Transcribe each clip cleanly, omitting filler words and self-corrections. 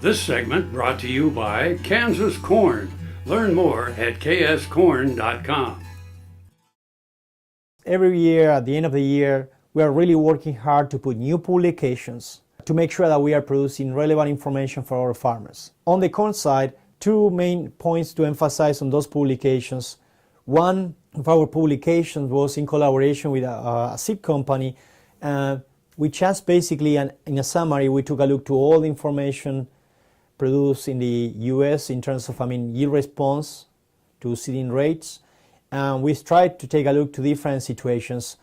This segment brought to you by Kansas Corn. Learn more at kscorn.com. Every year, at the end of the year, we are really working hard to put new publications to make sure that we are producing relevant information for our farmers. On the corn side, two main points to emphasize on those publications. One of our publications was in collaboration with a seed company. We just basically, in a summary, we took a look to all the information produced in the US in terms of yield response to seeding rates. We tried to take a look to different situations.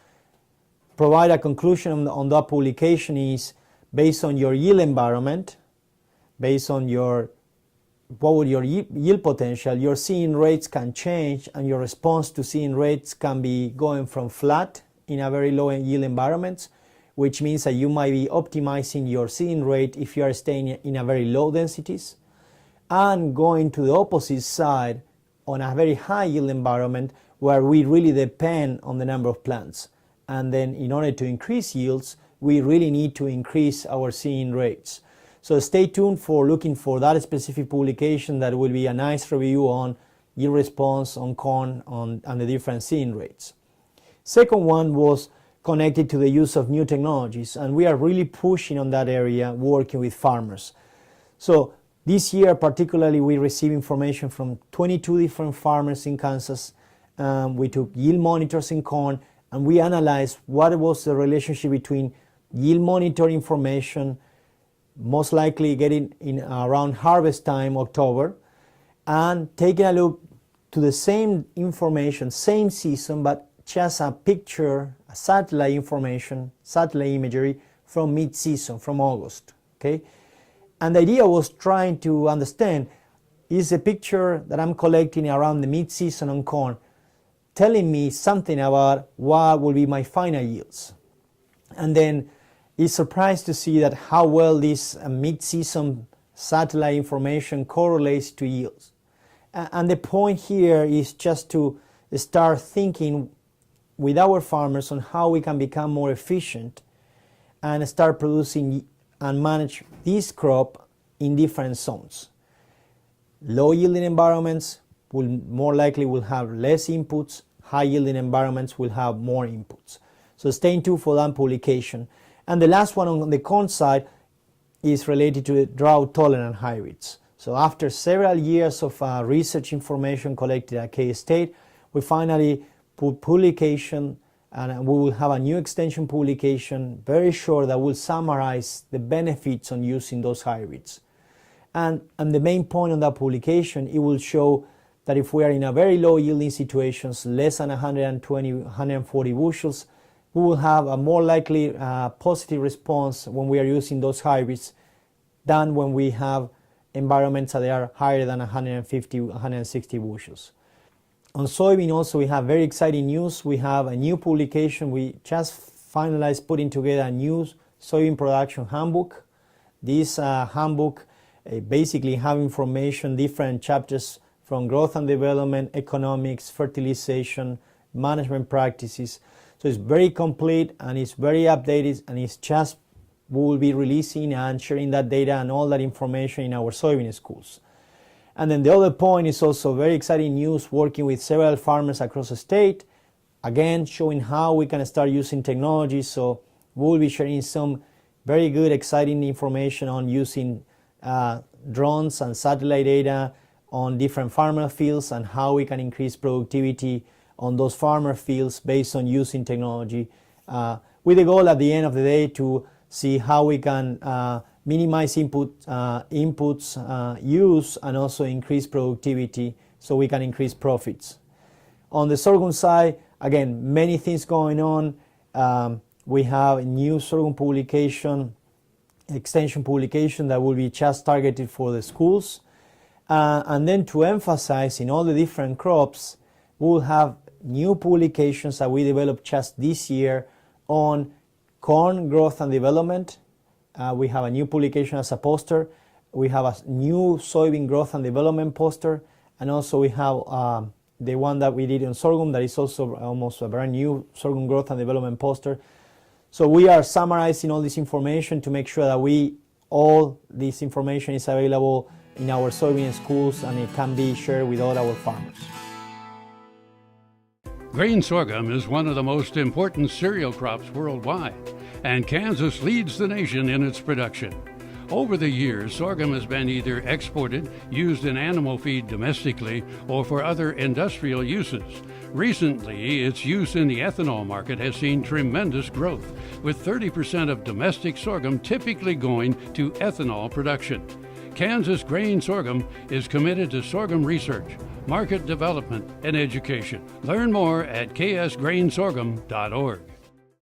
Provide a conclusion on that publication is based on your yield environment, based on what would your yield potential, your seeding rates can change, and your response to seeding rates can be going from flat in a very low yield environment, which means that you might be optimizing your seeding rate if you are staying in a very low densities, and going to the opposite side on a very high yield environment where we really depend on the number of plants. And then in order to increase yields, we really need to increase our seeding rates. So stay tuned for looking for that specific publication. That will be a nice review on yield response on corn and the different seeding rates. Second one was connected to the use of new technologies, and we are really pushing on that area, working with farmers. So this year particularly, we received information from 22 different farmers in Kansas. We took yield monitors in corn, and we analyzed what was the relationship between yield monitor information, most likely getting in around harvest time, October, and taking a look to the same information, same season, but just a picture, a satellite information, satellite imagery from mid-season, from August. Okay, and the idea was trying to understand, is the picture that I'm collecting around the mid-season on corn telling me something about what will be my final yields? And then it's surprised to see that how well this mid-season satellite information correlates to yields. And the point here is just to start thinking with our farmers on how we can become more efficient and start producing and manage this crop in different zones. Low yielding environments will more likely have less inputs. High yielding environments will have more inputs. So stay tuned for that publication. And the last one on the corn side is related to the drought tolerant hybrids. So after several years of research information collected at K-State, we finally put publication, and we will have a new extension publication very short that will summarize the benefits on using those hybrids. And the main point on that publication, it will show that if we are in a very low yielding situations, less than 120, 140 bushels, we will have a more likely positive response when we are using those hybrids than when we have environments that are higher than 150, 160 bushels. On soybean also, we have very exciting news. We have a new publication. We just finalized putting together a new Soybean Production Handbook. This handbook basically have information, different chapters from growth and development, economics, fertilization, management practices. So it's very complete and it's very updated, and it's just, we will be releasing and sharing that data and all that information in our soybean schools. And then the other point is also very exciting news, working with several farmers across the state, again showing how we can start using technology. So we'll be sharing some very good, exciting information on using drones and satellite data on different farmer fields and how we can increase productivity on those farmer fields based on using technology, with the goal at the end of the day to see how we can minimize inputs use and also increase productivity so we can increase profits. On the sorghum side, again, many things going on. We have a new sorghum publication, extension publication that will be just targeted for the schools. And then to emphasize in all the different crops, we'll have new publications that we developed just this year on corn growth and development. We have a new publication as a poster. We have a new soybean growth and development poster. And also we have the one that we did on sorghum that is also almost a brand new sorghum growth and development poster. So we are summarizing all this information to make sure that we All this information is available in our Soybean Schools, and it can be shared with all our farmers. Grain sorghum is one of the most important cereal crops worldwide, and Kansas leads the nation in its production. Over the years, sorghum has been either exported, used in animal feed domestically, or for other industrial uses. Recently, its use in the ethanol market has seen tremendous growth, with 30% of domestic sorghum typically going to ethanol production. Kansas Grain Sorghum is committed to sorghum research, market development, and education. Learn more at ksgrainsorghum.org.